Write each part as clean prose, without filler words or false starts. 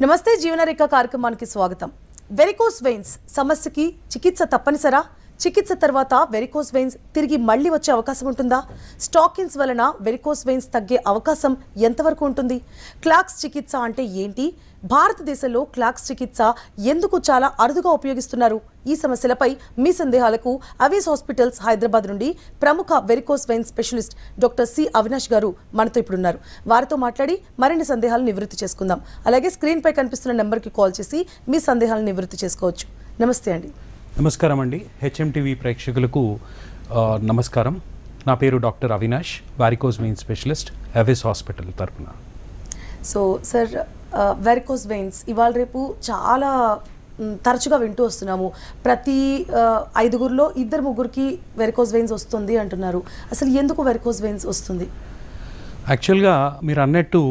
నమస్తే జీవనరేఖ కార్యక్రమానికి స్వాగతం. వెరికోస్ వెయిన్స్ సమస్యకి చికిత్స తప్పనిసరా? చికిత్స తర్వాత వెరికోస్ వెయిన్స్ తిరిగి మళ్ళీ వచ్చే అవకాశం ఉంటుందా? స్టాకిన్స్ వలన వెరికోస్ వెయిన్స్ తగ్గే అవకాశం ఎంతవరకు ఉంటుంది? క్లాక్స్ చికిత్స అంటే ఏంటి? భారతదేశంలో క్లాక్స్ చికిత్స ఎందుకు చాలా అరుదుగా ఉపయోగిస్తున్నారు? ఈ సమస్యలపై మీ సందేహాలకు అవీస్ హాస్పిటల్స్ హైదరాబాద్ నుండి ప్రముఖ varicose veins specialist doctor C Avinash గారు మనతో ఇప్పుడున్నారు. వారితో మాట్లాడి మరిన్ని సందేహాలు నివృత్తి చేసుకుందాం. అలాగే స్క్రీన్ పై కనిపిస్తున్న నెంబర్కి కాల్ చేసి మీ సందేహాలను నివృత్తి చేసుకోవచ్చు. నమస్తే అండి. నమస్కారం అండి. హెచ్ఎంటీవీ ప్రేక్షకులకు నమస్కారం. నా పేరు doctor Avinash, varicose veins specialist, Avis hospital తరపున. సో సార్, వెరికోస్ వెయిన్స్ ఇవాళ రేపు చాలా తరచుగా వింటూ వస్తున్నాము. ప్రతి 5గురిలో 2-3 వెరికోస్ వెయిన్స్ వస్తుంది అంటున్నారు. అసలు ఎందుకు వెరికోస్ వెయిన్స్ వస్తుంది? యాక్చువల్గా మీరు అన్నట్టు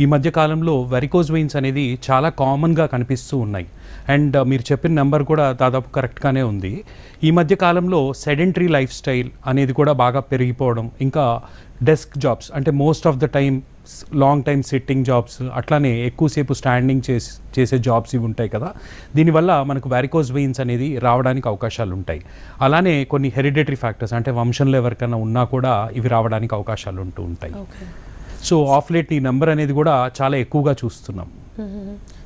ఈ మధ్య కాలంలో వెరికోస్ వెయిన్స్ అనేది చాలా కామన్గా కనిపిస్తూ ఉన్నాయి. అండ్ మీరు చెప్పిన నెంబర్ కూడా దాదాపు కరెక్ట్గానే ఉంది. ఈ మధ్య కాలంలో సెడెంటరీ లైఫ్ స్టైల్ అనేది కూడా బాగా పెరిగిపోవడం, ఇంకా డెస్క్ జాబ్స్ అంటే most of the time long time sitting jobs, అట్లానే ఎక్కువసేపు స్టాండింగ్ చేసే జాబ్స్ ఇవి ఉంటాయి కదా. దీనివల్ల మనకు వెరికోస్ వెయిన్స్ అనేది రావడానికి అవకాశాలు ఉంటాయి. అలానే కొన్ని హెరిడిటరీ ఫ్యాక్టర్స్ అంటే వంశంలో ఎవరికైనా ఉన్నా కూడా ఇవి రావడానికి అవకాశాలు ఉంటూ ఉంటాయి. సో ఆఫ్ లేట్ ఈ నెంబర్ అనేది కూడా చాలా ఎక్కువగా చూస్తున్నాం.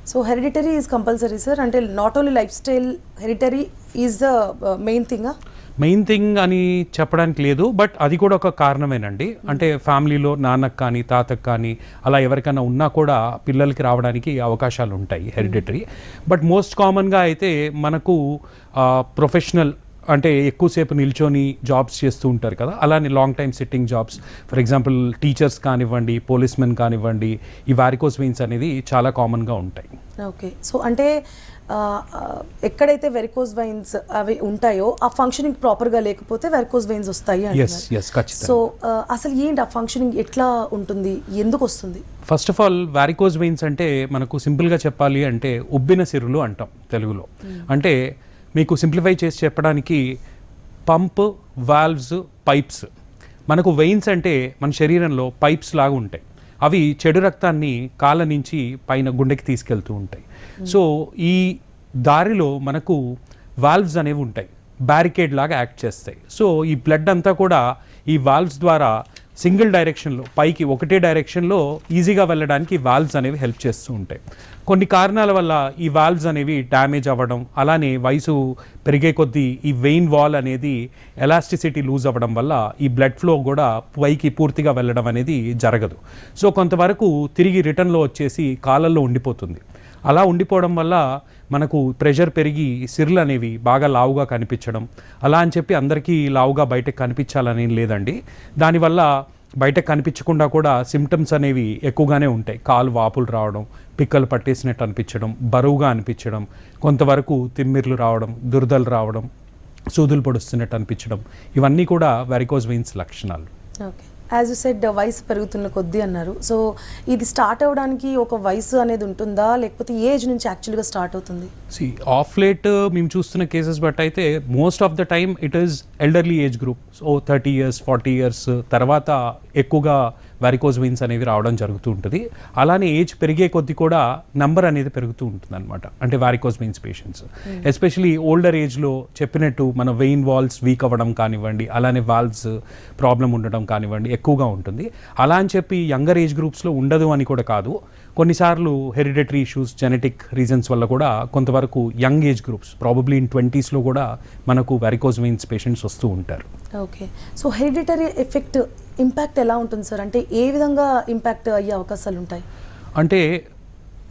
So hereditary is compulsory sir? అంటే not only lifestyle, hereditary is the main thing? Main thing అని చెప్పడానికి లేదు, బట్ అది కూడా ఒక కారణమేనండి. అంటే ఫ్యామిలీలో నాన్నకు కానీ తాతకు కానీ అలా ఎవరికైనా ఉన్నా కూడా పిల్లలకి రావడానికి అవకాశాలు ఉంటాయి హెరిడిటరీ. బట్ మోస్ట్ కామన్గా అయితే మనకు ప్రొఫెషనల్ అంటే ఎక్కువసేపు నిల్చొని జాబ్స్ చేస్తూ ఉంటారు కదా, అలానే long time sitting jobs, for example teachers కానివ్వండి, పోలీస్మెన్ కానివ్వండి, ఈ వారికోస్ వెయిన్స్ అనేది చాలా కామన్గా ఉంటాయి. ఓకే. సో అంటే ఎక్కడైతే వెరికోస్ వెయిన్స్ అవి ఉంటాయో ఆ ఫంక్షనింగ్ ప్రాపర్గా లేకపోతే వెరికోస్ వెయిన్స్ వస్తాయి అంటున్నారు. సో అసలు ఏంటి ఆ ఫంక్షనింగ్ ఎట్లా ఉంటుంది, ఎందుకు వస్తుంది? First of all varicose veins అంటే మనకు సింపుల్గా చెప్పాలి అంటే ఉబ్బిన సిరులు అంటాం తెలుగులో. అంటే మీకు సింప్లిఫై చేసి చెప్పడానికి పంప్, వాల్వ్స్, పైప్స్. మనకు వెయిన్స్ అంటే మన శరీరంలో పైప్స్ లాగా ఉంటాయి. అవి చెడు రక్తాన్ని కాళ్ళ నుంచి పైన గుండెకి తీసుకెళ్తూ ఉంటాయి. సో ఈ దారిలో మనకు వాల్వ్స్ అనేవి ఉంటాయి, బ్యారికేడ్ లాగా యాక్ట్ చేస్తాయి. సో ఈ బ్లడ్ అంతా కూడా ఈ వాల్వ్స్ ద్వారా సింగిల్ డైరెక్షన్లో పైకి ఒకటే డైరెక్షన్లో ఈజీగా వెళ్ళడానికి వాల్వ్స్ అనేవి హెల్ప్ చేస్తూ ఉంటాయి. కొన్ని కారణాల వల్ల ఈ వాల్వ్స్ అనేవి డ్యామేజ్ అవ్వడం, అలానే వయసు పెరిగే కొద్దీ ఈ వెయిన్ వాల్ అనేది ఎలాస్టిసిటీ లూజ్ అవ్వడం వల్ల ఈ బ్లడ్ ఫ్లో కూడా పైకి పూర్తిగా వెళ్ళడం అనేది జరగదు. సో కొంతవరకు తిరిగి రిటర్న్లో వచ్చేసి కాళ్ళల్లో ఉండిపోతుంది. అలా ఉండిపోవడం వల్ల మనకు ప్రెషర్ పెరిగి సిర్లు అనేవి బాగా లావుగా కనిపించడం, అలా అని చెప్పి అందరికీ లావుగా బయటకు కనిపించాలని లేదండి. దానివల్ల బయటకు కనిపించకుండా కూడా సిమ్టమ్స్ అనేవి ఎక్కువగానే ఉంటాయి. కాలు వాపులు రావడం, పిక్కలు పట్టేసినట్టు అనిపించడం, బరువుగా అనిపించడం, కొంతవరకు తిమ్మిర్లు రావడం, దురదలు రావడం, సూదులు పొడుస్తున్నట్టు అనిపించడం, ఇవన్నీ కూడా వెరికోస్ వెయిన్స్ లక్షణాలు. ఓకే. యాజ్ యూ సెడ్ వయసు పెరుగుతున్న కొద్దీ అన్నారు. సో ఇది స్టార్ట్ అవ్వడానికి ఒక వయసు అనేది ఉంటుందా, లేకపోతే ఏజ్ నుంచి యాక్చువల్గా స్టార్ట్ అవుతుంది? ఆఫ్ లేట్ మేము చూస్తున్న కేసెస్ బట్ అయితే most of the time it is elderly age group. So 30 years 40 years తర్వాత ఎక్కువగా వారికోస్ వెయిన్స్ అనేవి రావడం జరుగుతూ ఉంటుంది. అలానే ఏజ్ పెరిగే కొద్దీ కూడా నంబర్ అనేది పెరుగుతూ ఉంటుంది అనమాట. అంటే varicose veins patients especially older ఏజ్లో చెప్పినట్టు మన వెయిన్ వాల్స్ వీక్ అవ్వడం కానివ్వండి, అలానే వాల్వ్స్ ప్రాబ్లం ఉండడం కానివ్వండి ఎక్కువగా ఉంటుంది. అలా అని చెప్పి యంగర్ ఏజ్ గ్రూప్స్లో ఉండదు అని కూడా కాదు. కొన్నిసార్లు హెరిడిటరీ ఇష్యూస్, జెనెటిక్ రీజన్స్ వల్ల కూడా కొంతవరకు young age groups probably in 20s కూడా మనకు వారికోస్ వెయిన్స్ పేషెంట్స్ వస్తూ ఉంటారు. Okay. So hereditary effect impact ఎలా ఉంటుంది సార్? అంటే ఏ విధంగా ఇంపాక్ట్ అయ్యే అవకాశాలు ఉంటాయి? అంటే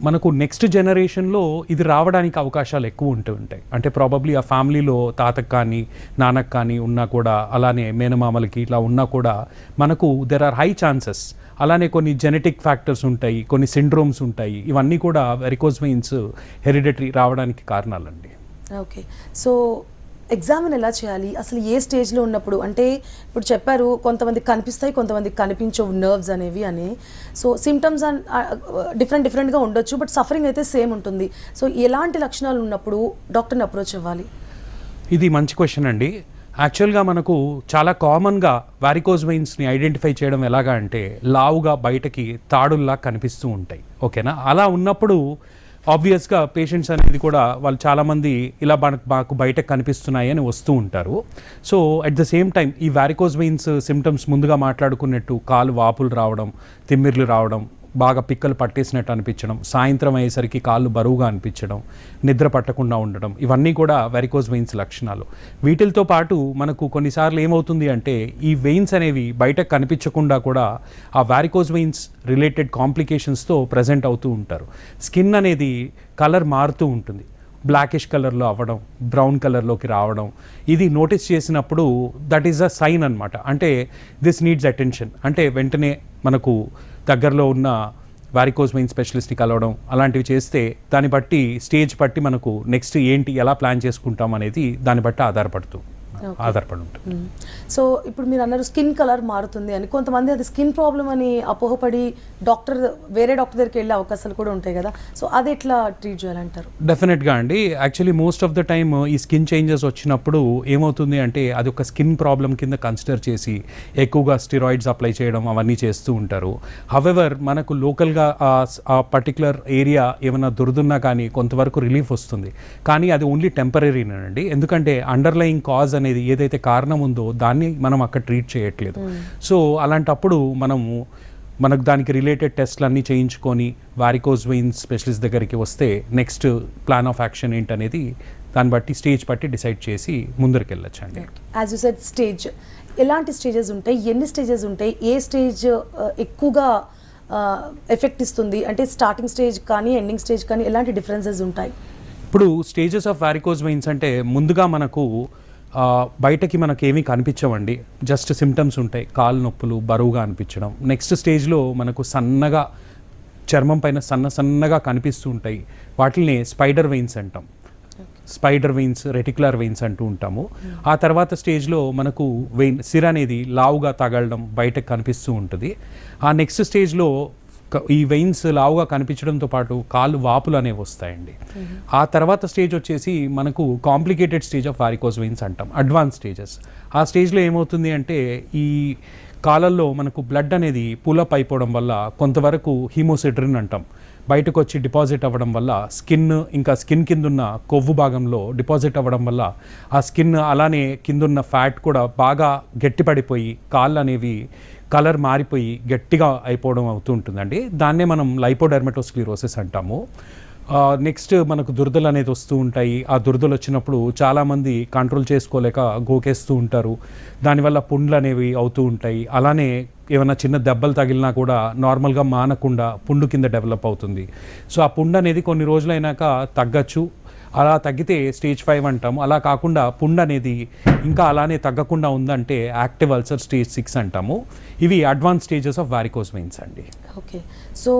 మనకు నెక్స్ట్ జనరేషన్లో ఇది రావడానికి అవకాశాలు ఎక్కువ ఉంటూ ఉంటాయి. అంటే ప్రాబబ్లీ ఆ ఫ్యామిలీలో తాతకు కానీ నాన్నకు కానీ ఉన్నా కూడా, అలానే మేనమామలకి ఇట్లా ఉన్నా కూడా మనకు దెర్ ఆర్ హై ఛాన్సెస్. అలానే కొన్ని జెనెటిక్ ఫ్యాక్టర్స్ ఉంటాయి, కొన్ని సిండ్రోమ్స్ ఉంటాయి. ఇవన్నీ కూడా వెరికోస్ వెయిన్స్ హెరిడిటరీ రావడానికి కారణాలండి. ఓకే. సో ఎగ్జామిన్ ఎలా చేయాలి అసలు? ఏ స్టేజ్లో ఉన్నప్పుడు? అంటే ఇప్పుడు చెప్పారు కొంతమంది కనిపిస్తాయి, కొంతమంది కనిపించవు నర్వ్స్ అనేవి అని. సో సిమ్టమ్స్ డిఫరెంట్గా ఉండొచ్చు, బట్ సఫరింగ్ అయితే సేమ్ ఉంటుంది. సో ఎలాంటి లక్షణాలు ఉన్నప్పుడు డాక్టర్ని అప్రోచ్ అవ్వాలి? ఇది మంచి క్వశ్చన్ అండి. యాక్చువల్గా మనకు చాలా కామన్గా వారికోస్ వెయిన్స్ని ఐడెంటిఫై చేయడం ఎలాగా అంటే లావుగా బయటకి తాడుల్లా కనిపిస్తూ ఉంటాయి. ఓకేనా? అలా ఉన్నప్పుడు ఆబ్వియస్గా పేషెంట్స్ అనేది కూడా వాళ్ళు చాలామంది ఇలా మాకు బయట కనిపిస్తున్నాయి అని వస్తూ ఉంటారు. So at the same time ఈ వారికోజ్ వెయిన్స్ సిమ్టమ్స్ ముందుగా మాట్లాడుకున్నట్టు కాలు వాపులు రావడం, తిమ్మిర్లు రావడం, బాగా పిక్కలు పట్టేసినట్టు అనిపించడం, సాయంత్రం అయ్యేసరికి కాళ్ళు బరువుగా అనిపించడం, నిద్ర పట్టకుండా ఉండడం, ఇవన్నీ కూడా వెరికోజ్ వెయిన్స్ లక్షణాలు. వీటితో పాటు మనకు కొన్నిసార్లు ఏమవుతుంది అంటే ఈ వెయిన్స్ అనేవి బయటకు కనిపించకుండా కూడా ఆ వారికోజ్ వెయిన్స్ రిలేటెడ్ కాంప్లికేషన్స్తో ప్రజెంట్ అవుతూ ఉంటారు. స్కిన్ అనేది కలర్ మారుతూ ఉంటుంది, బ్లాకిష్ కలర్లో అవ్వడం, బ్రౌన్ కలర్లోకి రావడం, ఇది నోటీస్ చేసినప్పుడు దట్ ఈస్ అ సైన్ అనమాట. అంటే దిస్ నీడ్స్ అటెన్షన్. అంటే వెంటనే మనకు దగ్గరలో ఉన్న వారికోజ్ వెయిన్ స్పెషలిస్ట్ని కలవడం అలాంటివి చేస్తే దాన్ని బట్టి స్టేజ్ బట్టి మనకు నెక్స్ట్ ఏంటి ఎలా ప్లాన్ చేసుకుంటాం అనేది దాన్ని బట్టి ఆధారపడి ఉంటుంది. సో ఇప్పుడు మీరు అన్నారు స్కిన్ కలర్ మారుతుంది అని, కొంతమంది అది స్కిన్ ప్రాబ్లం అని అపోహపడి వేరే డాక్టర్ దగ్గరికి వెళ్ళే అవకాశాలు కూడా ఉంటాయి కదా, సో అది ఎట్లా ట్రీట్ చేయాలంటారు? డెఫినెట్గా అండి. Actually most of the time ఈ స్కిన్ చేంజెస్ వచ్చినప్పుడు ఏమవుతుంది అంటే అది ఒక స్కిన్ ప్రాబ్లం కింద కన్సిడర్ చేసి ఎక్కువగా స్టిరాయిడ్స్ అప్లై చేయడం అవన్నీ చేస్తూ ఉంటారు. హవెవర్ మనకు లోకల్గా ఆ పర్టికులర్ ఏరియా ఏమైనా దురదున్నా కానీ కొంతవరకు రిలీఫ్ వస్తుంది, కానీ అది ఓన్లీ టెంపరీనేనండి. ఎందుకంటే అండర్లయింగ్ కాజ్ అనేది ఏదైతే కారణం ఉందో దాన్ని మనం అక్కడ ట్రీట్ చేయట్లేదు. సో అలాంటప్పుడు మనకు దానికి రిలేటెడ్ టెస్ట్లు అన్నీ చేయించుకొని వారికోజ్ వెయిన్స్ స్పెషలిస్ట్ దగ్గరికి వస్తే నెక్స్ట్ ప్లాన్ ఆఫ్ యాక్షన్ ఏంటనేది దాన్ని బట్టి స్టేజ్ బట్టి డిసైడ్ చేసి ముందరికి వెళ్ళొచ్చండి. యాజ్ యూ సెడ్ స్టేజ్, ఎలాంటి స్టేజెస్ ఉంటాయి, ఎన్ని స్టేజెస్ ఉంటాయి, ఏ స్టేజ్ ఎక్కువగా ఎఫెక్ట్ ఇస్తుంది, అంటే స్టార్టింగ్ స్టేజ్ కానీ ఎండింగ్ స్టేజ్ కానీ ఎలాంటి డిఫరెన్సెస్ ఉంటాయి? ఇప్పుడు స్టేజెస్ ఆఫ్ వారికోజ్ వెయిన్స్ అంటే ముందుగా మనకు బయటకి మనకు ఏమీ కనిపించవండి, జస్ట్ సిమ్టమ్స్ ఉంటాయి, కాలు నొప్పులు, బరువుగా అనిపించడం. నెక్స్ట్ స్టేజ్లో మనకు సన్నగా చర్మం పైన సన్నగా కనిపిస్తూ ఉంటాయి, వాటిని స్పైడర్ వెయిన్స్ అంటాం. స్పైడర్ వెయిన్స్, రెటిక్యులర్ వెయిన్స్ అంటూ ఉంటాము. ఆ తర్వాత స్టేజ్లో మనకు సిర అనేది లావుగా తగలడం బయటకు కనిపిస్తూ ఉంటుంది. ఆ నెక్స్ట్ స్టేజ్లో ఈ వెయిన్స్ లావుగా కనిపించడంతో పాటు కాళ్ళు వాపులు అనేవి వస్తాయండి. ఆ తర్వాత స్టేజ్ వచ్చేసి మనకు complicated stage of varicose veins అంటాం, అడ్వాన్స్ స్టేజెస్. ఆ స్టేజ్లో ఏమవుతుంది అంటే ఈ కాళ్ళల్లో మనకు బ్లడ్ అనేది పూలప్ అయిపోవడం వల్ల కొంతవరకు హీమోసిడ్రిన్ అంటాం బయటకు వచ్చి డిపాజిట్ అవ్వడం వల్ల స్కిన్ కిందున్న కొవ్వు భాగంలో డిపాజిట్ అవ్వడం వల్ల ఆ స్కిన్ అలానే కిందున్న ఫ్యాట్ కూడా బాగా గట్టిపడిపోయి కాళ్ళు అనేవి కలర్ మారిపోయి గట్టిగా అయిపోవడం అవుతూ ఉంటుందండి. దాన్నే మనం లైపోడెర్మటోస్క్లిరోసిస్ అంటాము. నెక్స్ట్ మనకు దురదలు అనేది వస్తూ ఉంటాయి. ఆ దురదలు వచ్చినప్పుడు చాలామంది కంట్రోల్ చేసుకోలేక గోకేస్తూ ఉంటారు, దానివల్ల పుండ్లు అనేవి అవుతూ ఉంటాయి. అలానే ఏమైనా చిన్న దెబ్బలు తగిలినా కూడా నార్మల్గా మానకుండా పుండు కింద డెవలప్ అవుతుంది. సో ఆ పుండు అనేది కొన్ని రోజులైనాక తగ్గచ్చు. అలా తగ్గితే స్టేజ్ 5 అంటాము. అలా కాకుండా పుండు అనేది ఇంకా అలానే తగ్గకుండా ఉందంటే యాక్టివ్ అల్సర్ స్టేజ్ 6 అంటాము. ఇవి advance stages of varicose veins అండి. Okay, so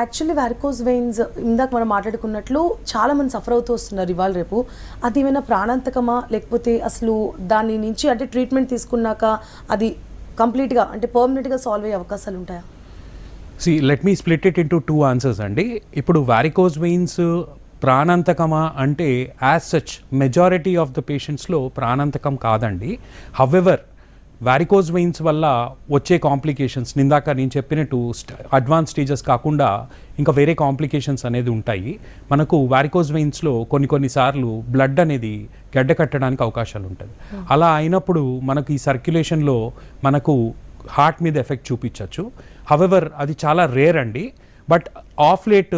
actually varicose veins ఇందాక మనం మాట్లాడుకున్నట్లు చాలామంది సఫర్ అవుతూ వస్తున్నారు ఇవాళ రేపు. అది ఏమైనా ప్రాణాంతకమా, లేకపోతే అసలు దాని నుంచి అంటే ట్రీట్మెంట్ తీసుకున్నాక అది కంప్లీట్గా అంటే పర్మనెంట్గా సాల్వ్ అయ్యే అవకాశాలు ఉంటాయా? Let me split it into 2 answers అండి. ఇప్పుడు వారికోజ్ వెయిన్స్ ప్రాణాంతకమా అంటే as such majority of the పేషెంట్స్లో ప్రాణాంతకం కాదండి. హవెవర్ వారికోజ్ వెయిన్స్ వల్ల వచ్చే కాంప్లికేషన్స్ ఇందాక నేను చెప్పినట్టు అడ్వాన్స్ స్టేజెస్ కాకుండా ఇంకా వేరే కాంప్లికేషన్స్ అనేది ఉంటాయి. మనకు వారికోజ్ వెయిన్స్లో కొన్నిసార్లు బ్లడ్ అనేది గడ్డ కట్టడానికి అవకాశాలు ఉంటుంది. అలా అయినప్పుడు మనకు ఈ సర్క్యులేషన్లో మనకు హార్ట్ మీద ఎఫెక్ట్ చూపించవచ్చు. హవెవర్ అది చాలా రేర్ అండి. బట్ ఆఫ్ లేట్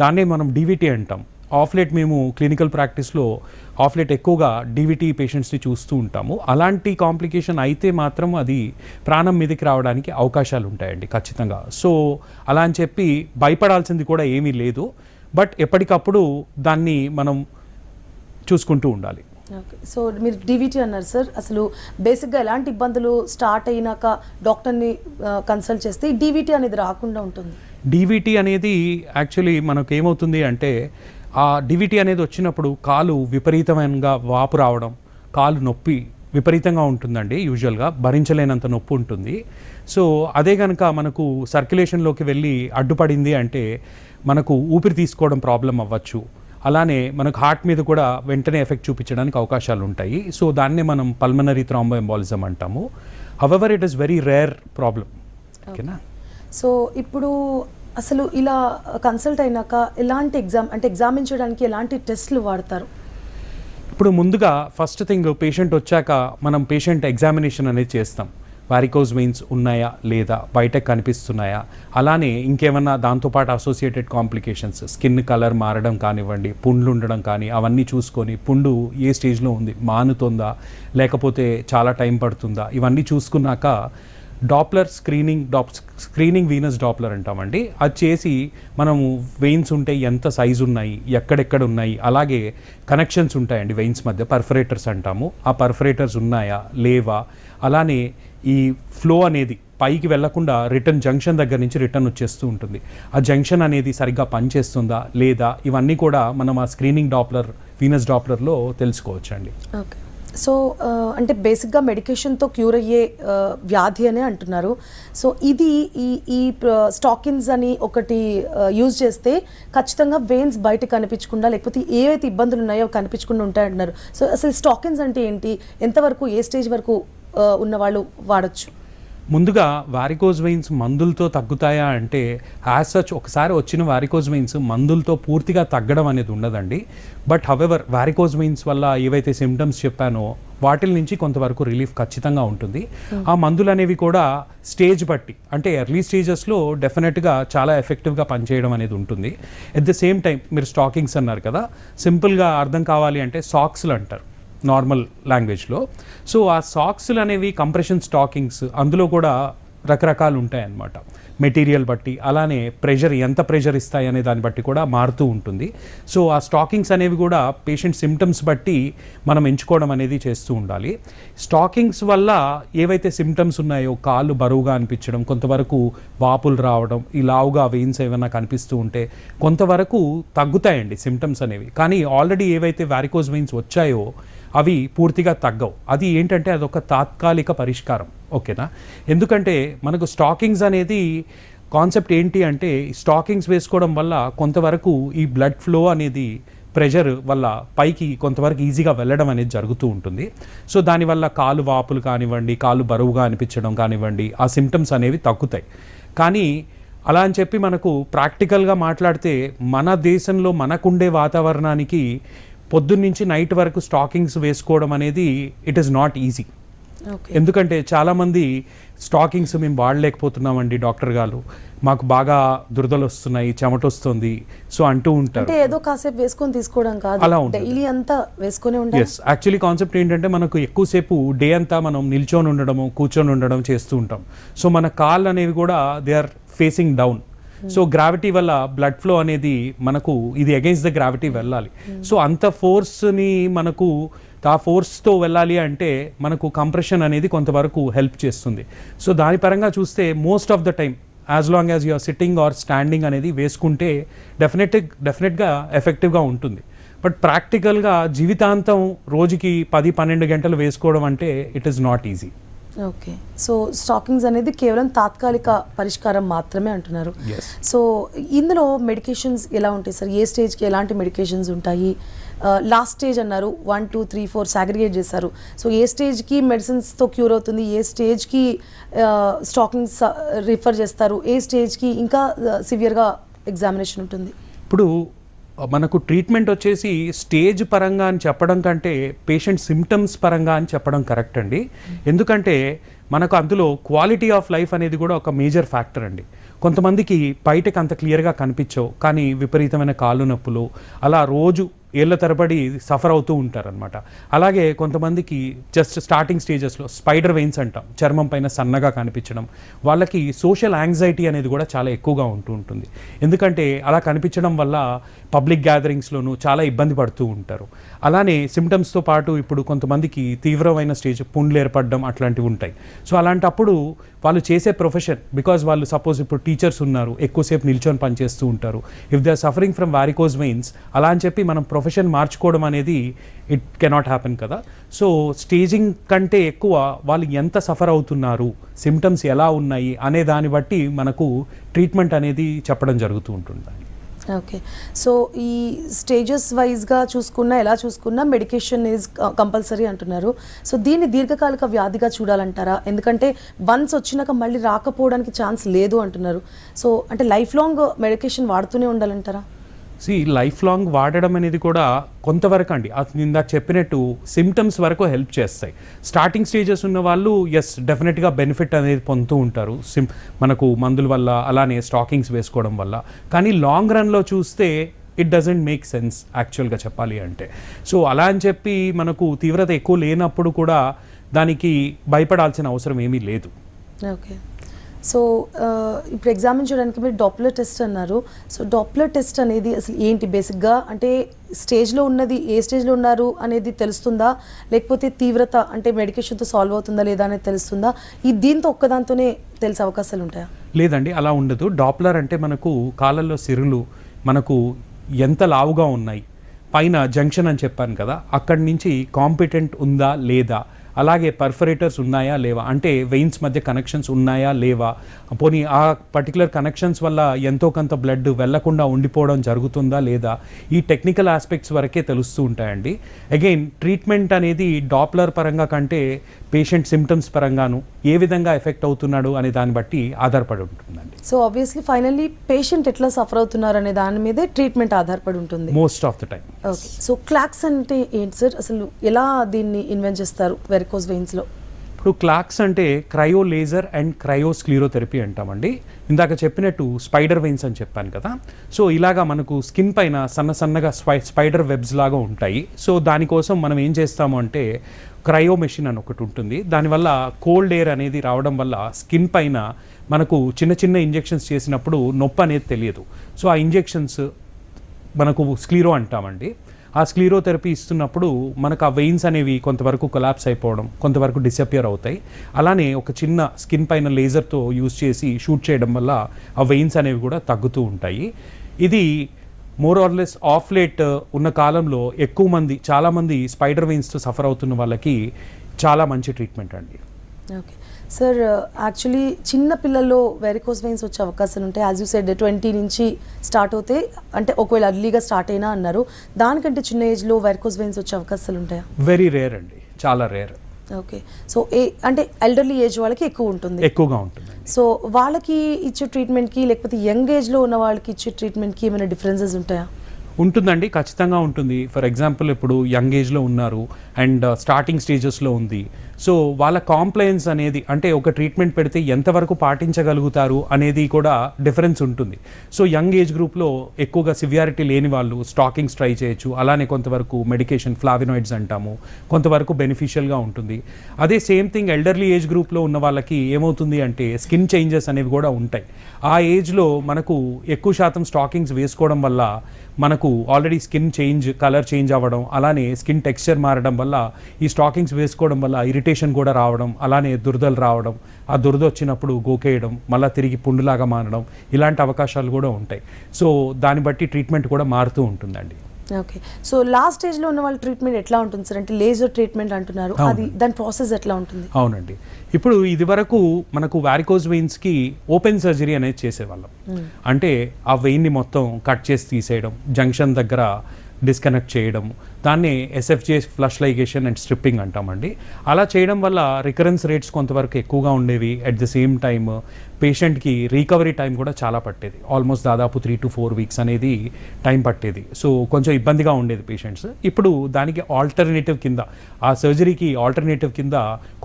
దాన్నే మనం డీవీటీ అంటాం. ఆఫ్ లేట్ మేము క్లినికల్ ప్రాక్టీస్లో ఆఫ్ లేట్ ఎక్కువగా డీవీటీ పేషెంట్స్ని చూస్తూ ఉంటాము. అలాంటి కాంప్లికేషన్ అయితే మాత్రం అది ప్రాణం మీదకి రావడానికి అవకాశాలు ఉంటాయండి ఖచ్చితంగా. సో అలా అని చెప్పి భయపడాల్సింది కూడా ఏమీ లేదు. బట్ ఎప్పటికప్పుడు దాన్ని మనం చూసుకుంటూ ఉండాలి. ఓకే, సో మీరు డీవీటీ అన్నారు సార్, అసలు బేసిక్గా ఎలాంటి ఇబ్బందులు స్టార్ట్ అయినాక డాక్టర్ని కన్సల్ట్ చేస్తే డీవీటీ అనేది రాకుండా ఉంటుంది? డీవీటీ అనేది యాక్చువల్లీ మనకు ఏమవుతుంది అంటే ఆ డీవీటీ అనేది వచ్చినప్పుడు కాలు విపరీతమైన వాపు రావడం, కాలు నొప్పి విపరీతంగా ఉంటుందండి. యూజువల్గా భరించలేనంత నొప్పి ఉంటుంది. సో అదే కనుక మనకు సర్క్యులేషన్లోకి వెళ్ళి అడ్డుపడింది అంటే మనకు ఊపిరి తీసుకోవడం ప్రాబ్లం అవ్వచ్చు. అలానే మనకు హార్ట్ మీద కూడా వెంటనే ఎఫెక్ట్ చూపించడానికి అవకాశాలు ఉంటాయి. సో దాన్నే మనం పల్మనరీ థ్రాంబోఎంబాలిజం అంటాము. However it is very rare problem. ఓకేనా? సో ఇప్పుడు అసలు ఇలా కన్సల్ట్ అయినాక ఎలాంటి ఎగ్జామిన్ చేయడానికి ఎలాంటి టెస్ట్లు వాడతారు? ఇప్పుడు ముందుగా ఫస్ట్ థింగ్ పేషెంట్ వచ్చాక మనం పేషెంట్ ఎగ్జామినేషన్ అనేది చేస్తాం. వారికోజ్ వెయిన్స్ ఉన్నాయా లేదా, బయటకు కనిపిస్తున్నాయా, అలానే ఇంకేమన్నా దాంతోపాటు అసోసియేటెడ్ కాంప్లికేషన్స్, స్కిన్ కలర్ మారడం కానివ్వండి, పుండ్లు ఉండడం కానీ అవన్నీ చూసుకొని పుండు ఏ స్టేజ్లో ఉంది, మానుతుందా లేకపోతే చాలా టైం పడుతుందా, ఇవన్నీ చూసుకున్నాక డాప్లర్ స్క్రీనింగ్ వీనస్ డాప్లర్ అంటామండి. అది చేసి మనము వెయిన్స్ ఉంటే ఎంత సైజు ఉన్నాయి, ఎక్కడెక్కడ ఉన్నాయి, అలాగే కనెక్షన్స్ ఉంటాయండి వెయిన్స్ మధ్య, పర్ఫరేటర్స్ అంటాము. ఆ పర్ఫరేటర్స్ ఉన్నాయా లేవా, అలానే ఈ ఫ్లో అనేది పైకి వెళ్లకుండా రిటర్న్ జంక్షన్ దగ్గర నుంచి రిటర్న్ వచ్చేస్తూ ఉంటుంది. ఆ జంక్షన్ అనేది సరిగ్గా పనిచేస్తుందా లేదా, ఇవన్నీ కూడా మనం ఆ స్క్రీనింగ్ వీనస్ డాప్లర్లో తెలుసుకోవచ్చండి. ఓకే. సో అంటే బేసిక్గా మెడికేషన్తో క్యూర్ అయ్యే వ్యాధి అనే అంటున్నారు. సో ఇది ఈ స్టాకిన్స్ అని ఒకటి యూజ్ చేస్తే ఖచ్చితంగా వెయిన్స్ బయట కనిపించకుండా, లేకపోతే ఏవైతే ఇబ్బందులు ఉన్నాయో కనిపించకుండా ఉంటాయంటున్నారు. సో అసలు స్టాకిన్స్ అంటే ఏంటి, ఎంతవరకు ఏ స్టేజ్ వరకు ఉన్నవాళ్ళు వాడచ్చు? ముందుగా వారికోజ్ వెయిన్స్ మందులతో తగ్గుతాయా అంటే యాజ్ సచ్ ఒకసారి వచ్చిన వారికోజ్ వెయిన్స్ మందులతో పూర్తిగా తగ్గడం అనేది ఉండదండి. బట్ హవెవర్ వారికోజ్ వెయిన్స్ వల్ల ఏవైతే సిమ్టమ్స్ చెప్పానో వాటిల నుంచి కొంతవరకు రిలీఫ్ ఖచ్చితంగా ఉంటుంది. ఆ మందులు అనేవి కూడా స్టేజ్ బట్టి, అంటే ఎర్లీ స్టేజెస్లో డెఫినెట్గా చాలా ఎఫెక్టివ్గా పనిచేయడం అనేది ఉంటుంది. ఎట్ ద సేమ్ టైం మీరు స్టాకింగ్స్ అన్నారు కదా, సింపుల్గా అర్థం కావాలి అంటే సాక్స్లు అంటారు నార్మల్ లాంగ్వేజ్లో. సో ఆ సాక్స్లు అనేవి కంప్రెషన్ స్టాకింగ్స్, అందులో కూడా రకరకాలు ఉంటాయన్నమాట మెటీరియల్ బట్టి, అలానే ప్రెషర్ ఎంత ప్రెషర్ ఇస్తాయి అనే దాన్ని బట్టి కూడా మారుతూ ఉంటుంది. సో ఆ స్టాకింగ్స్ అనేవి కూడా పేషెంట్ సిమ్టమ్స్ బట్టి మనం ఎంచుకోవడం అనేది చేస్తూ ఉండాలి. స్టాకింగ్స్ వల్ల ఏవైతే సిమ్టమ్స్ ఉన్నాయో, కాళ్ళు బరువుగా అనిపించడం, కొంతవరకు వాపులు రావడం, ఈ లావుగా వెయిన్స్ ఏమైనా కనిపిస్తూ ఉంటే కొంతవరకు తగ్గుతాయండి సిమ్టమ్స్ అనేవి. కానీ ఆల్రెడీ ఏవైతే వారికోజ్ వెయిన్స్ వచ్చాయో అవి పూర్తిగా తగ్గవు. అది ఏంటంటే అదొక తాత్కాలిక పరిష్కారం, ఓకేనా? ఎందుకంటే మనకు స్టాకింగ్స్ అనేది కాన్సెప్ట్ ఏంటి అంటే, స్టాకింగ్స్ వేసుకోవడం వల్ల కొంతవరకు ఈ బ్లడ్ ఫ్లో అనేది ప్రెషర్ వల్ల పైకి కొంతవరకు ఈజీగా వెళ్ళడం అనేది జరుగుతూ ఉంటుంది. సో దానివల్ల కాలు వాపులు కానివ్వండి, కాలు బరువుగా అనిపించడం కానివ్వండి, ఆ సిమ్టమ్స్ అనేవి తగ్గుతాయి. కానీ అలా అని చెప్పి మనకు ప్రాక్టికల్గా మాట్లాడితే మన దేశంలో మనకుండే వాతావరణానికి పొద్దున్నుంచి నైట్ వరకు స్టాకింగ్స్ వేసుకోవడం అనేది ఇట్ ఈస్ నాట్ ఈజీ. ఎందుకంటే చాలామంది స్టాకింగ్స్ మేము వాడలేకపోతున్నామండి డాక్టర్ గారు, మాకు బాగా దురదలు వస్తున్నాయి, చెమట వస్తుంది, సో అంటూ ఉంటారు. అంటే ఏదో కాసేపు వేసుకొని తీసుకోవడం కాదు, అలా ఉంటుంది. డైలీ అంతా వేసుకొని ఉండాలి. ఎస్, యాక్చువల్లీ కాన్సెప్ట్ ఏంటంటే మనకు ఎక్కువసేపు డే అంతా మనం నిల్చొని ఉండడము, కూర్చొని ఉండడం చేస్తూ ఉంటాం. సో మన కాళ్ళు అనేవి కూడా they are facing down. So gravity వల్ల బ్లడ్ ఫ్లో అనేది మనకు ఇది అగైన్స్ ద గ్రావిటీ వెళ్ళాలి. సో అంత ఫోర్స్ని మనకు ఆ ఫోర్స్తో వెళ్ళాలి అంటే మనకు కంప్రెషన్ అనేది కొంతవరకు హెల్ప్ చేస్తుంది. సో దాని పరంగా చూస్తే most of the time as long as you're sitting or standing అనేది వేసుకుంటే డెఫినెట్గా ఎఫెక్టివ్గా ఉంటుంది. బట్ ప్రాక్టికల్గా జీవితాంతం రోజుకి 10-12 గంటలు వేసుకోవడం అంటే it is not easy. Okay. So stockings అనేది కేవలం తాత్కాలిక పరిష్కారం మాత్రమే అంటున్నారు. సో ఇందులో మెడికేషన్స్ ఎలా ఉంటాయి సార్? ఏ స్టేజ్కి ఎలాంటి మెడికేషన్స్ ఉంటాయి? లాస్ట్ స్టేజ్ అన్నారు, 1, 2, 3, 4 సాగ్రిగేట్ చేశారు. సో ఏ స్టేజ్కి మెడిసిన్స్తో క్యూర్ అవుతుంది, ఏ స్టేజ్కి స్టాకింగ్స్ రిఫర్ చేస్తారు, ఏ స్టేజ్కి ఇంకా సివియర్గా ఎగ్జామినేషన్ ఉంటుంది? ఇప్పుడు మనకు ట్రీట్మెంట్ వచ్చేసి స్టేజ్ పరంగా అని చెప్పడం కంటే పేషెంట్ సిమ్టమ్స్ పరంగా అని చెప్పడం కరెక్ట్ అండి. ఎందుకంటే మనకు అందులో క్వాలిటీ ఆఫ్ లైఫ్ అనేది కూడా ఒక మేజర్ ఫ్యాక్టర్ అండి. కొంతమందికి బయటకు అంత క్లియర్గా కనిపించవు, కానీ విపరీతమైన కాళ్ళు నొప్పులు అలా రోజు ఏళ్ల తరబడి సఫర్ అవుతూ ఉంటారనమాట. అలాగే కొంతమందికి జస్ట్ స్టార్టింగ్ స్టేజెస్లో స్పైడర్ వెయిన్స్ అంటాం, చర్మం పైన సన్నగా కనిపించడం, వాళ్ళకి సోషల్ యాంగ్జైటీ అనేది కూడా చాలా ఎక్కువగా ఉంటూ ఉంటుంది. ఎందుకంటే అలా కనిపించడం వల్ల పబ్లిక్ గ్యాదరింగ్స్లోనూ చాలా ఇబ్బంది పడుతూ ఉంటారు. అలానే సిమ్టమ్స్తో పాటు ఇప్పుడు కొంతమందికి తీవ్రమైన స్టేజ్ పుండ్లు ఏర్పడడం అట్లాంటివి ఉంటాయి. సో అలాంటప్పుడు వాళ్ళు చేసే ప్రొఫెషన్, బికాజ్ వాళ్ళు సపోజ్ ఇప్పుడు టీచర్స్ ఉన్నారు, ఎక్కువసేపు నిల్చొని పనిచేస్తూ ఉంటారు, if they are suffering from varicose veins, అలా అని చెప్పి మనం ప్రొఫెషన్ మార్చుకోవడం అనేది ఇట్ కెనాట్ హ్యాపెన్ కదా. సో స్టేజింగ్ కంటే ఎక్కువ వాళ్ళు ఎంత సఫర్ అవుతున్నారు, సిమ్టమ్స్ ఎలా ఉన్నాయి అనే దాన్ని బట్టి మనకు ట్రీట్మెంట్ అనేది చెప్పడం జరుగుతూ ఉంటుంది. ఓకే. సో ఈ స్టేజెస్ వైజ్గా చూసుకున్నా ఎలా చూసుకున్నా మెడికేషన్ ఈజ్ కంపల్సరీ అంటున్నారు. సో దీన్ని దీర్ఘకాలిక వ్యాధిగా చూడాలంటారా? ఎందుకంటే వన్స్ వచ్చినాక మళ్ళీ రాకపోవడానికి ఛాన్స్ లేదు అంటున్నారు. సో అంటే లైఫ్ లాంగ్ మెడికేషన్ వాడుతూనే ఉండాలంటారా? లైఫ్ లాంగ్ వాడడం అనేది కూడా కొంతవరకు అండి, అది ఇందాక చెప్పినట్టు సిమ్టమ్స్ వరకు హెల్ప్ చేస్తాయి. స్టార్టింగ్ స్టేజెస్ ఉన్న వాళ్ళు డెఫినెట్గా బెనిఫిట్ అనేది పొందుతూ ఉంటారు మనకు మందుల వల్ల, అలానే స్టాకింగ్స్ వేసుకోవడం వల్ల. కానీ లాంగ్ రన్లో చూస్తే ఇట్ డజంట్ మేక్ సెన్స్ యాక్చువల్గా చెప్పాలి అంటే. సో అలా అని చెప్పి మనకు తీవ్రత ఎక్కువ లేనప్పుడు కూడా దానికి భయపడాల్సిన అవసరం ఏమీ లేదు. ఓకే. సో ఇప్పుడు ఎగ్జామిన్ చేయడానికి మీరు డాప్లర్ టెస్ట్ అన్నారు. సో డాప్లర్ టెస్ట్ అనేది అసలు ఏంటి బేసిక్గా? అంటే స్టేజ్లో ఉన్నది ఏ స్టేజ్లో ఉన్నారు అనేది తెలుస్తుందా, లేకపోతే తీవ్రత అంటే మెడికేషన్తో సాల్వ్ అవుతుందా లేదా అనేది తెలుస్తుందా? దీంతో ఒక్కదాంతోనే తెలిసే అవకాశాలు ఉంటాయా? లేదండి, అలా ఉండదు. డాప్లర్ అంటే మనకు కాళ్ళల్లో సిరులు మనకు ఎంత లావుగా ఉన్నాయి, పైన జంక్షన్ అని చెప్పాను కదా, అక్కడి నుంచి కాంపిటెంట్ ఉందా లేదా, అలాగే పర్ఫరేటర్స్ ఉన్నాయా లేవా, అంటే వెయిన్స్ మధ్య కనెక్షన్స్ ఉన్నాయా లేవా, పోనీ ఆ పర్టికులర్ కనెక్షన్స్ వల్ల ఎంతో కొంత బ్లడ్ వెళ్లకుండా ఉండిపోవడం జరుగుతుందా లేదా, ఈ టెక్నికల్ ఆస్పెక్ట్స్ వరకే తెలుస్తూ ఉంటాయండి. అగైన్ ట్రీట్మెంట్ అనేది డాప్లర్ పరంగా కంటే పేషెంట్ సిమ్టమ్స్ పరంగాను ఏ విధంగా ఎఫెక్ట్ అవుతున్నాడు అనే దాన్ని బట్టి ఆధారపడి ఉంటుందండి. సో ఆబ్వియస్లీ ఫైనల్లీ పేషెంట్ ఎట్లా సఫర్ అవుతున్నారు అనే దాని మీదే ట్రీట్మెంట్ ఆధారపడి ఉంటుంది most of the time. Okay. So క్లాక్స్ అంటే ఏంటి సార్? అసలు ఎలా దీన్ని ఇన్వెంట్ చేస్తారు వెరికోస్ వెయిన్స్లో? ఇప్పుడు క్లాక్స్ అంటే cryo laser and cryo sclerotherapy అంటామండి. ఇందాక చెప్పినట్టు స్పైడర్ వెయిన్స్ అని చెప్పాను కదా. సో ఇలాగా మనకు స్కిన్ పైన సన్నగా స్పైడర్ వెబ్స్ లాగా ఉంటాయి. సో దానికోసం మనం ఏం చేస్తాము అంటే క్రయో మెషిన్ అని ఒకటి ఉంటుంది. దానివల్ల కోల్డ్ ఎయిర్ అనేది రావడం వల్ల స్కిన్ పైన మనకు చిన్న ఇంజెక్షన్స్ చేసినప్పుడు నొప్పి అనేది తెలియదు. సో ఆ ఇంజెక్షన్స్ మనకు స్క్లీరో అంటామండి. ఆ స్క్లీరోథెరపీ ఇస్తున్నప్పుడు మనకు ఆ వెయిన్స్ అనేవి కొంతవరకు కొలాప్స్ అయిపోవడం, కొంతవరకు డిసపియర్ అవుతాయి. అలానే ఒక చిన్న స్కిన్ పైన లేజర్తో యూజ్ చేసి షూట్ చేయడం వల్ల ఆ వెయిన్స్ అనేవి కూడా తగ్గుతూ ఉంటాయి. ఇది more or less of late ఉన్న కాలంలో చాలామంది స్పైడర్ వెయిన్స్తో సఫర్ అవుతున్న వాళ్ళకి చాలా మంచి ట్రీట్మెంట్ అండి. ఓకే సార్, యాక్చువల్లీ చిన్న పిల్లల్లో వెరికోస్ వెయిన్స్ వచ్చే అవకాశాలు ఉంటాయి. యాజ్ యూ సెడ్ 20 నుంచి స్టార్ట్ అవుతే, అంటే ఒకవేళ అర్లీగా స్టార్ట్ అయినా అన్నారు, దానికంటే చిన్న ఏజ్లో వెరికోస్ వెయిన్స్ వచ్చే అవకాశాలు ఉంటాయా? వెరీ రేర్ అండి, చాలా రేర్. ఓకే. సో అంటే ఎల్డర్లీ ఏజ్ వాళ్ళకి ఎక్కువగా ఉంటుంది. సో వాళ్ళకి ఇచ్చే ట్రీట్మెంట్కి లేకపోతే యంగ్ ఏజ్లో ఉన్న వాళ్ళకి ఇచ్చే ట్రీట్మెంట్కి ఏమైనా డిఫరెన్సెస్ ఉంటాయా? ఉంటుందండి, ఖచ్చితంగా ఉంటుంది. ఫర్ ఎగ్జాంపుల్ ఇప్పుడు యంగ్ ఏజ్లో ఉన్నారు అండ్ స్టార్టింగ్ స్టేజెస్లో ఉంది. సో వాళ్ళ కాంప్లయన్స్ అనేది, అంటే ఒక ట్రీట్మెంట్ పెడితే ఎంతవరకు పాటించగలుగుతారు అనేది కూడా డిఫరెన్స్ ఉంటుంది. సో యంగ్ ఏజ్ గ్రూప్లో ఎక్కువగా సివియారిటీ లేని వాళ్ళు స్టాకింగ్స్ ట్రై చేయొచ్చు. అలానే కొంతవరకు మెడికేషన్ ఫ్లావినాయిడ్స్ అంటాము, కొంతవరకు బెనిఫిషియల్గా ఉంటుంది. అదే సేమ్ థింగ్ ఎల్డర్లీ ఏజ్ గ్రూప్లో ఉన్న వాళ్ళకి ఏమవుతుంది అంటే స్కిన్ చేంజెస్ అనేవి కూడా ఉంటాయి. ఆ ఏజ్లో మనకు ఎక్కువ శాతం స్టాకింగ్స్ వేసుకోవడం వల్ల మనకు ఆల్రెడీ స్కిన్ కలర్ చేంజ్ అవ్వడం, అలానే స్కిన్ టెక్స్చర్ మారడం వల్ల ఈ స్టాకింగ్స్ వేసుకోవడం వల్ల ఇరిటేషన్ కూడా రావడం, అలానే దురదలు రావడం, ఆ దురద వచ్చినప్పుడు గోకేయడం, మళ్ళీ తిరిగి పుండులాగా మారడం, ఇలాంటి అవకాశాలు కూడా ఉంటాయి. సో దాన్ని బట్టి ట్రీట్మెంట్ కూడా మారుతూ ఉంటుందండి. ఓకే. సో లాస్ట్ స్టేజ్లో ఉన్న వాళ్ళ ట్రీట్మెంట్ ఎట్లా ఉంటుంది సార్? అంటే లేజర్ ట్రీట్మెంట్ అంటున్నారు, అది దాని ప్రాసెస్ ఎట్లా ఉంటుంది? అవునండి, ఇప్పుడు ఇది వరకు మనకు వారికోజ్ వెయిన్స్కి ఓపెన్ సర్జరీ అనేది చేసేవాళ్ళం. అంటే ఆ వెయిన్ని మొత్తం కట్ చేసి తీసేయడం, జంక్షన్ దగ్గర డిస్కనెక్ట్ చేయడం, దాన్ని SFJ flush ligation and stripping అంటామండి. అలా చేయడం వల్ల రికరెన్స్ రేట్స్ కొంతవరకు ఎక్కువగా ఉండేవి. అట్ ద సేమ్ టైమ్ పేషెంట్కి రికవరీ టైం కూడా చాలా పట్టేది. ఆల్మోస్ట్ దాదాపు 3 to 4 weeks అనేది టైం పట్టేది. సో కొంచెం ఇబ్బందిగా ఉండేది పేషెంట్స్. ఇప్పుడు దానికి ఆల్టర్నేటివ్ కింద, ఆ సర్జరీకి ఆల్టర్నేటివ్ కింద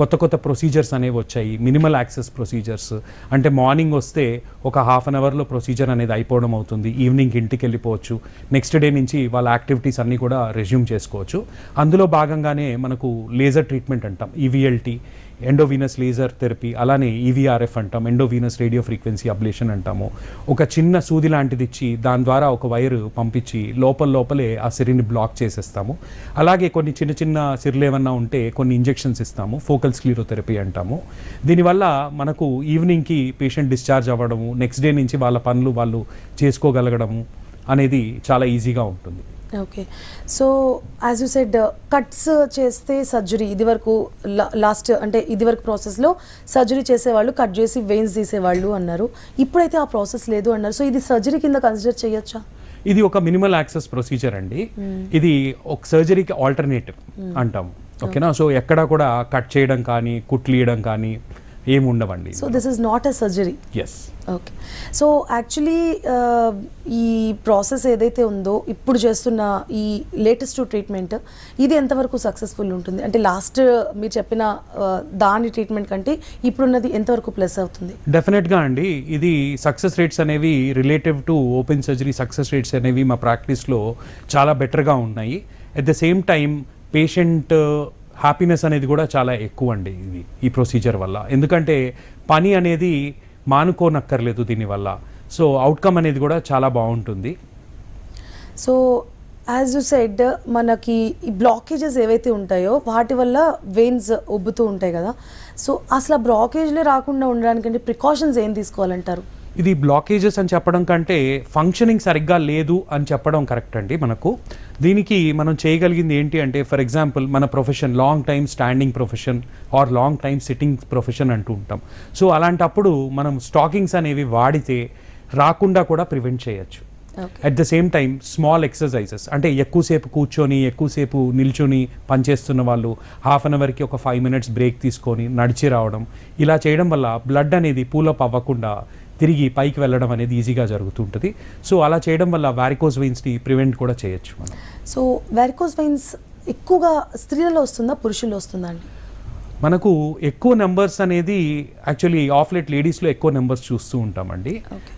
కొత్త ప్రొసీజర్స్ అనేవి వచ్చాయి. మినిమల్ యాక్సెస్ ప్రొసీజర్స్ అంటే మార్నింగ్ వస్తే ఒక హాఫ్ అన్ అవర్లో ప్రొసీజర్ అనేది అయిపోవడం అవుతుంది. ఈవినింగ్ ఇంటికి వెళ్ళిపోవచ్చు. నెక్స్ట్ డే నుంచి వాళ్ళ యాక్టివిటీస్ అన్నీ కూడా రెజ్యూమ్ చేసుకోవచ్చు. అందులో భాగంగానే మనకు లేజర్ ట్రీట్మెంట్ అంటాం, ఈవీఎల్టీ, ఎండోవీనస్ లేజర్ థెరపీ, అలానే ఈవీఆర్ఎఫ్ అంటాం, ఎండోవీనస్ రేడియో ఫ్రీక్వెన్సీ అబ్లేషన్ అంటాము. ఒక చిన్న సూది లాంటిది ఇచ్చి దాని ద్వారా ఒక వైర్ పంపించి లోపలే ఆ సిరిని బ్లాక్ చేసేస్తాము. అలాగే కొన్ని చిన్న సిర్లు ఏమన్నా ఉంటే కొన్ని ఇంజెక్షన్స్ ఇస్తాము, ఫోకల్ స్క్లీరోథెరపీ అంటాము. దీనివల్ల మనకు ఈవినింగ్కి పేషెంట్ డిశ్చార్జ్ అవ్వడము, నెక్స్ట్ డే నుంచి వాళ్ళ పనులు వాళ్ళు చేసుకోగలగడము అనేది చాలా ఈజీగా ఉంటుంది. Okay. So as you said cuts చేస్తే సర్జరీ, ఇదివరకు ఇదివరకు ప్రాసెస్లో సర్జరీ చేసేవాళ్ళు కట్ చేసి వెయిన్స్ తీసేవాళ్ళు అన్నారు. ఇప్పుడైతే ఆ ప్రాసెస్ లేదు అన్నారు. సో ఇది సర్జరీ కింద కన్సిడర్ చేయొచ్చా? ఇది ఒక మినిమల్ యాక్సెస్ ప్రొసీజర్ అండి. ఇది ఒక సర్జరీకి ఆల్టర్నేటివ్ అంటాము. ఓకేనా, సో ఎక్కడ కూడా కట్ చేయడం కానీ కుట్లీయడం కానీ ఏమి ఉండవండి. So this is not a surgery. Yes. Okay, so actually ఈ ప్రాసెస్ ఏదైతే ఉందో ఇప్పుడు చేస్తున్న ఈ లేటెస్ట్ ట్రీట్మెంట్ ఇది ఎంతవరకు సక్సెస్ఫుల్ ఉంటుంది? అంటే లాస్ట్ మీరు చెప్పిన దాని ట్రీట్మెంట్ కంటే ఇప్పుడున్నది ఎంతవరకు ప్లస్ అవుతుంది? డెఫినెట్గా అండి, ఇది సక్సెస్ రేట్స్ అనేవి relative to open surgery success rates అనేవి మా ప్రాక్టీస్లో చాలా బెటర్గా ఉన్నాయి. At the same time patient happiness అనేది కూడా చాలా ఎక్కువ అండి ఈ ప్రొసీజర్ వల్ల. ఎందుకంటే పని అనేది మానుకోనక్కర్లేదు దీనివల్ల. సో అవుట్కమ్ అనేది కూడా చాలా బాగుంటుంది. సో యాజ్ యూ సెడ్, మనకి ఈ బ్లాకేజెస్ ఏవైతే ఉంటాయో వాటి వల్ల వెయిన్స్ ఉబ్బుతూ ఉంటాయి కదా, సో అసలు ఆ బ్లాకేజ్లే రాకుండా ఉండడానికంటే ప్రికాషన్స్ ఏం తీసుకోవాలంటారు? ఇది బ్లాకేజెస్ అని చెప్పడం కంటే ఫంక్షనింగ్ సరిగ్గా లేదు అని చెప్పడం కరెక్ట్ అండి. మనకు దీనికి మనం చేయగలిగింది ఏంటి అంటే, ఫర్ ఎగ్జాంపుల్ మన profession long time standing profession or long time sitting profession అంటూ ఉంటాం. సో అలాంటప్పుడు మనం స్టాకింగ్స్ అనేవి వాడితే రాకుండా కూడా ప్రివెంట్ చేయొచ్చు. At the same time small exercises, అంటే ఎక్కువసేపు కూర్చొని ఎక్కువసేపు నిల్చొని పనిచేస్తున్న వాళ్ళు హాఫ్ అన్ అవర్కి ఒక 5 minutes బ్రేక్ తీసుకొని నడిచి రావడం, ఇలా చేయడం వల్ల బ్లడ్ అనేది పూలప్ అవ్వకుండా తిరిగి పైకి వెళ్ళడం అనేది ఈజీగా జరుగుతుంటుంది. సో అలా చేయడం వల్ల వారికోస్ వెయిన్స్ని ప్రివెంట్ కూడా చేయొచ్చు మనం. సో వారికోస్ వెయిన్స్ ఎక్కువగా స్త్రీలలో వస్తుందా, పురుషుల్లో వస్తుందా అండి? మనకు ఎక్కువ నెంబర్స్ అనేది యాక్చువల్లీ ఆఫ్ లైట్ లేడీస్లో ఎక్కువ నెంబర్స్ చూస్తూ ఉంటామండి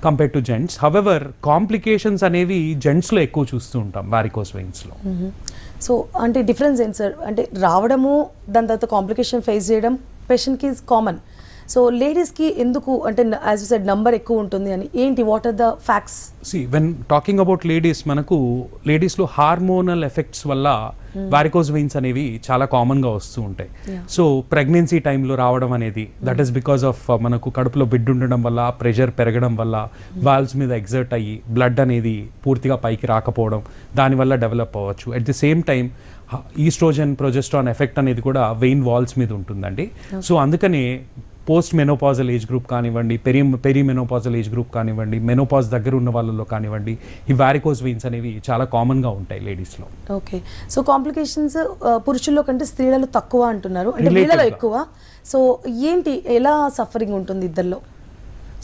compare to gents. However complications అనేవి జెంట్స్లో ఎక్కువ చూస్తూ ఉంటాం వారికోస్ వెయిన్స్లో. సో అంటే డిఫరెన్స్ ఏంటి సార్? అంటే రావడము, దాని తర్వాత కాంప్లికేషన్ ఫేస్ చేయడం పేషెంట్కి ఈజ్ కామన్. సో లేడీస్కి ఎందుకు అంటే యాజ్ యూ సెడ్ నంబర్ ఎక్కువ ఉంటుంది అని ఏంటి, what are the facts? See when talking about ladies, మనకు లేడీస్లో హార్మోనల్ ఎఫెక్ట్స్ వల్ల వారికోస్ వెయిన్స్ అనేవి చాలా కామన్గా వస్తూ ఉంటాయి. సో ప్రెగ్నెన్సీ టైంలో రావడం అనేది, దట్ ఈస్ బికాస్ ఆఫ్ మనకు కడుపులో బిడ్డ ఉండడం వల్ల ప్రెషర్ పెరగడం వల్ల వాల్వ్స్ మీద ఎగ్జర్ట్ అయ్యి బ్లడ్ అనేది పూర్తిగా పైకి రాకపోవడం, దానివల్ల డెవలప్ అవ్వచ్చు. At the same time oestrogen progesterone effect అనేది కూడా వెయిన్ వాల్స్ మీద ఉంటుందండి. సో అందుకని పోస్ట్ మెనోపాజల్ ఏజ్ గ్రూప్ కానివ్వండి, పెరీ మెనోపాజల్ ఏజ్ గ్రూప్ కానివ్వండి, మెనోపాజ్ దగ్గర ఉన్న వాళ్ళలో కానివ్వండి, ఈ వారికోస్ వెయిన్స్ అనేవి చాలా కామన్గా ఉంటాయి లేడీస్లో. ఓకే, సో కాంప్లికేషన్స్ పురుషుల్లో కంటే స్త్రీలలో తక్కువ అంటున్నారు, అంటే వీళ్ళలో ఎక్కువ. సో ఏంటి, ఎలా సఫరింగ్ ఉంటుంది ఇద్దరిలో?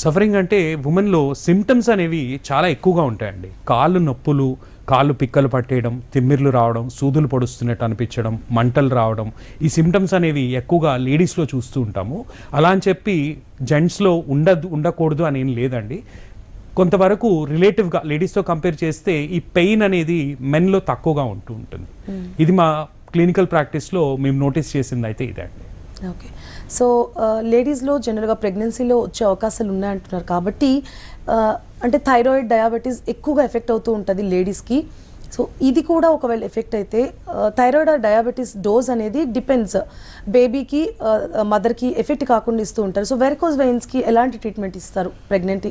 సఫరింగ్ అంటే ఉమెన్లో సిమ్టమ్స్ అనేవి చాలా ఎక్కువగా ఉంటాయండి. కాళ్ళు నొప్పులు, కాళ్ళు పిక్కలు పట్టేయడం, తిమ్మిర్లు రావడం, సూదులు పొడుస్తున్నట్టు అనిపించడం, మంటలు రావడం, ఈ సిమ్టమ్స్ అనేవి ఎక్కువగా లేడీస్లో చూస్తూ ఉంటాము. అలా అని చెప్పి జెంట్స్లో ఉండకూడదు అని ఏం లేదండి. కొంతవరకు రిలేటివ్గా లేడీస్తో కంపేర్ చేస్తే ఈ పెయిన్ అనేది మెన్లో తక్కువగా ఉంటుంది. ఇది మా క్లినికల్ ప్రాక్టీస్లో మేము నోటీస్ చేసింది అయితే ఇదండి. ఓకే, సో లేడీస్లో జనరల్గా ప్రెగ్నెన్సీలో వచ్చే అవకాశాలు ఉన్నాయంటున్నారు కాబట్టి అంటే థైరాయిడ్, డయాబెటీస్ ఎక్కువగా ఎఫెక్ట్ అవుతూ ఉంటుంది లేడీస్కి. సో ఇది కూడా ఒకవేళ ఎఫెక్ట్ అయితే థైరాయిడ్ ఆర్ డయాబెటీస్ డోస్ అనేది డిపెండ్స్, బేబీకి మదర్కి ఎఫెక్ట్ కాకుండా ఇస్తూ ఉంటారు. సో వెరికోస్ వెయిన్స్కి ఎలాంటి ట్రీట్మెంట్ ఇస్తారు ప్రెగ్నెంట్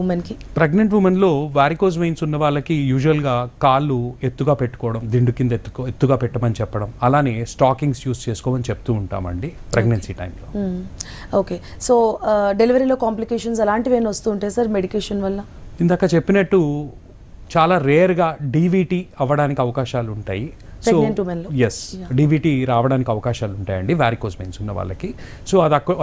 ఉమెన్కి? ప్రెగ్నెంట్ ఉమెన్లో వారికోస్ వెయిన్స్ ఉన్న వాళ్ళకి యూజువల్గా కాళ్ళు ఎత్తుగా పెట్టుకోవడం, దిండు కింద ఎత్తుగా పెట్టమని చెప్పడం, అలానే స్టాకింగ్స్ యూస్ చేసుకోమని చెప్తూ ఉంటామండి ప్రెగ్నెన్సీ టైంలో. ఓకే, సో డెలివరీలో కాంప్లికేషన్స్ అలాంటివి ఏమైనా వస్తూ ఉంటాయి సార్ మెడికేషన్ వల్ల? ఇందాక చెప్పినట్టు చాలా రేర్గా డీవీటీ అవ్వడానికి అవకాశాలు ఉంటాయి. సో ఎస్, డీవీటీ రావడానికి అవకాశాలు ఉంటాయండి వారికోస్ వెయిన్స్ ఉన్న వాళ్ళకి. సో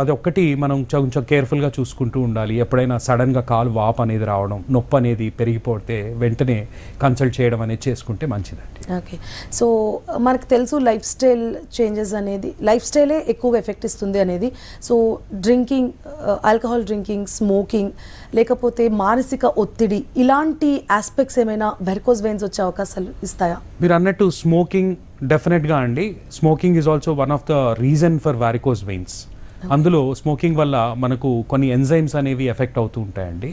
అదొక్కటి మనం కొంచెం కేర్ఫుల్గా చూసుకుంటూ ఉండాలి. ఎప్పుడైనా సడన్గా కాలు వాపు అనేది రావడం, నొప్పి అనేది పెరిగిపోతే వెంటనే కన్సల్ట్ చేయడం అనేది చేసుకుంటే మంచిదండి. ఓకే, సో మనకు తెలుసు లైఫ్ స్టైల్ చేంజెస్ అనేది, లైఫ్ స్టైలే ఎక్కువగా ఎఫెక్ట్ ఇస్తుంది అనేది. So drinking, alcohol drinking, smoking, లేకపోతే మానసిక ఒత్తిడి, ఇలాంటి ఆస్పెక్ట్స్ ఏమైనా వెరికోస్ వెయిన్స్ వచ్చే అవకాశాలు ఇస్తాయా? మీరు అన్నట్టు స్మోకింగ్ డెఫినెట్గా అండి. Smoking is also one of the reason for varicose veins. అందులో స్మోకింగ్ వల్ల మనకు కొన్ని ఎంజైమ్స్ అనేవి ఎఫెక్ట్ అవుతూ ఉంటాయండి.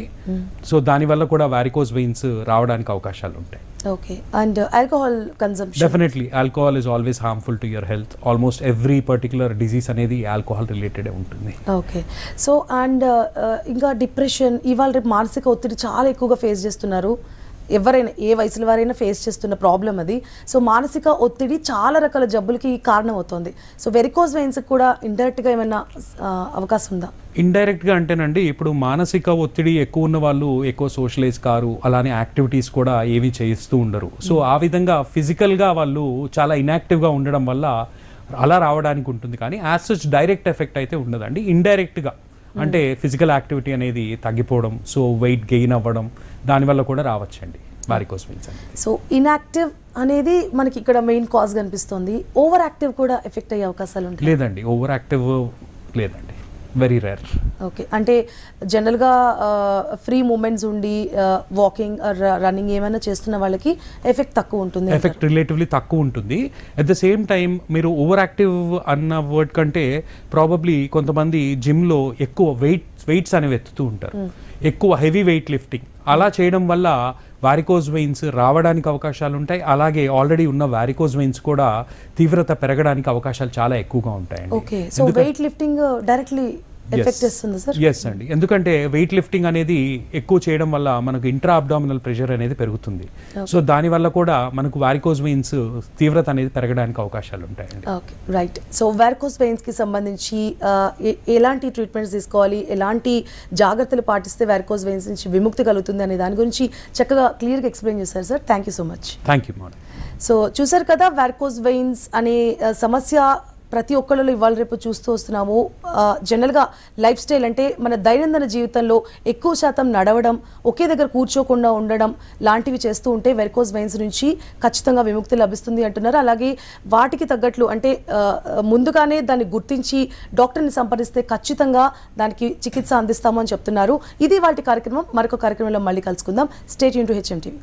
సో దానివల్ల కూడా వారికోస్ వెయిన్స్ రావడానికి అవకాశాలు ఉంటాయి. Okay, and alcohol consumption? Definitely alcohol is always harmful to your health. Almost every particular disease అనేది ఆల్కహాల్ రిలేటెడ్ ఉంటుంది. ఓకే, సో అండ్ ఇంకా డిప్రెషన్, ఇవాళ రేపు మానసిక ఒత్తిడి చాలా ఎక్కువగా ఫేస్ చేస్తున్నారు. ఎవరైనా ఏ వయసుల వారైనా ఫేస్ చేస్తున్న ప్రాబ్లం అది. సో మానసిక ఒత్తిడి చాలా రకాల జబ్బులకి కారణం అవుతుంది. సో వెరికోస్ వెయిన్స్ కూడా ఇండైరెక్ట్గా ఏమైనా అవకాశం ఉందా? ఇండైరెక్ట్గా అంటేనండి, ఇప్పుడు మానసిక ఒత్తిడి ఎక్కువ ఉన్న వాళ్ళు ఎక్కువ సోషలైజ్ కారు, అలానే యాక్టివిటీస్ కూడా ఏవి చేస్తూ ఉండరు. సో ఆ విధంగా ఫిజికల్గా వాళ్ళు చాలా ఇన్యాక్టివ్గా ఉండడం వల్ల అలా రావడానికి ఉంటుంది. కానీ యాజ్ సచ్ డైరెక్ట్ ఎఫెక్ట్ అయితే ఉండదండి. ఇండైరెక్ట్గా అంటే ఫిజికల్ యాక్టివిటీ అనేది తగ్గిపోవడం, సో వెయిట్ గెయిన్ అవ్వడం, దానివల్ల కూడా రావచ్చండి వారికోస్ వెయిన్స్ అనేది. సో ఇన్యాక్టివ్ అనేది మనకి ఇక్కడ మెయిన్ కాజ్ కనిపిస్తుంది. ఓవర్ యాక్టివ్ కూడా ఎఫెక్ట్ అయ్యే అవకాశాలు ఉంటాయి? లేదండి, ఓవర్ యాక్టివ్ లేదండి, వెరీ రేర్. ఓకే, అంటే జనరల్గా ఫ్రీ మూమెంట్స్ ఉండి వాకింగ్ రన్నింగ్ ఏమైనా చేస్తున్న వాళ్ళకి ఎఫెక్ట్ తక్కువ ఉంటుంది. ఎఫెక్ట్ రిలేటివ్లీ తక్కువ ఉంటుంది. అట్ ద సేమ్ టైం మీరు ఓవర్ యాక్టివ్ అన్న వర్డ్ కంటే ప్రాబబ్లీ కొంతమంది జిమ్లో ఎక్కువ వెయిట్స్ అనేవి ఎత్తుతూ ఉంటారు, ఎక్కువ హెవీ వెయిట్ లిఫ్టింగ్. అలా చేయడం వల్ల వారికోస్ వెయిన్స్ రావడానికి అవకాశాలు ఉంటాయి. అలాగే ఆల్రెడీ ఉన్న వారికోస్ వెయిన్స్ కూడా తీవ్రత పెరగడానికి అవకాశాలు చాలా ఎక్కువగా ఉంటాయండి. Okay, so weight lifting directly effect చేస్తుంది సార్? ఎస్ అండి, ఎందుకంటే వెయిట్ లిఫ్టింగ్ అనేది ఎక్కువ చేయడం వల్ల మనకు ఇంట్రా అబ్డామినల్ ప్రెషర్ అనేది పెరుగుతుంది. సో దానివల్ల కూడా మనకు వారికోస్ వెయిన్స్ తీవ్రత అనేది పెరగడానికి అవకాశాలు ఉంటాయండి. Okay, right. సో వారికోస్ వెయిన్స్కి సంబంధించి ఎలాంటి ట్రీట్మెంట్స్ తీసుకోవాలి, ఎలాంటి జాగ్రత్తలు పాటిస్తే వారికోస్ వెయిన్స్ నుంచి విముక్తి కలుగుతుంది అనే దాని గురించి చక్కగా క్లియర్గా ఎక్స్ప్లెయిన్ చేశారు sir. Thank you so much. Thank you madam. So చూసారు కదా, వారికోస్ వెయిన్స్ అనే సమస్య ప్రతి ఒక్కళ్ళలో ఇవాళ రేపు చూస్తూ వస్తున్నాము. జనరల్గా లైఫ్ స్టైల్ అంటే మన దైనందిన జీవితంలో ఎక్కువ శాతం నడవడం, ఒకే దగ్గర కూర్చోకుండా ఉండడం లాంటివి చేస్తూ ఉంటే వెరికోస్ వెయిన్స్ నుంచి ఖచ్చితంగా విముక్తి లభిస్తుంది అంటున్నారు. అలాగే వాటికి తగ్గట్లు అంటే ముందుగానే దాన్ని గుర్తించి డాక్టర్ని సంప్రదిస్తే ఖచ్చితంగా దానికి చికిత్స అందిస్తాము అని చెప్తున్నారు. ఇది వాటి కార్యక్రమం. మరొక కార్యక్రమంలో మళ్ళీ కలుసుకుందాం. Stay tune to HM TV.